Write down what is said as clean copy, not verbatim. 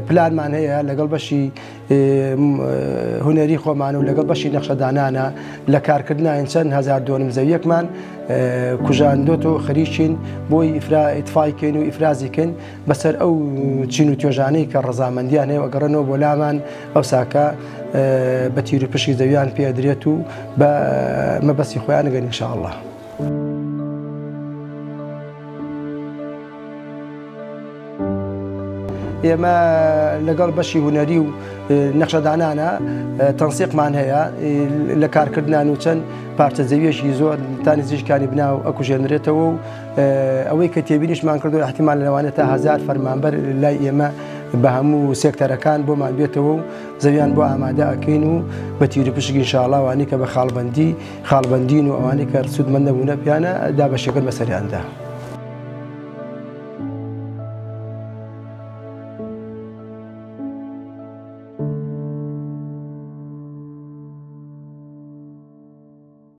پلانمان هەیە لەگەڵ بەشی هونەری خۆمان و لەگەڵ بەشی نەخشەدانانە لە کارکردنیان چەند هەزار دۆنم زەویەکمان کوژاندۆت و خەریکین بۆی ئیتفاقکەین و ئیفرازیکەین بەسەر ئەو چین و توێژانەی کە ڕەزامەندیان هەیە ئەگەڕێنەوە بۆ لامان ئەو ساکە بە تیر و پشکی زەویان پێدرێت و بە مەبەستی خۆیان نەگەن ئینشاءالله. ئێمە لەگەڵ بەشی هونەری و نەخشەدانانە تەنسیقمان هەیە لە کارکردنان و چەند پارچە زەویەشی زۆر تا نزیکانی بناو ئەکوژێنرێتەوە و ئەوەی کە تێبینیشمان کردو احتیمال لەوانێت تا 1000 فەرمانبەر لای ئێمە بە هەموو سێکتەرەکان بۆمان بێتەوە و زەویان بۆ ئامادە ئەکەین و بە تیری پشکی ئینشاءالله ئەوانەی کە بە خاڵبەندین و ئەوانەی کە سوودمەند نەبوونە پیانە دابەشێکن بەسەریاندا.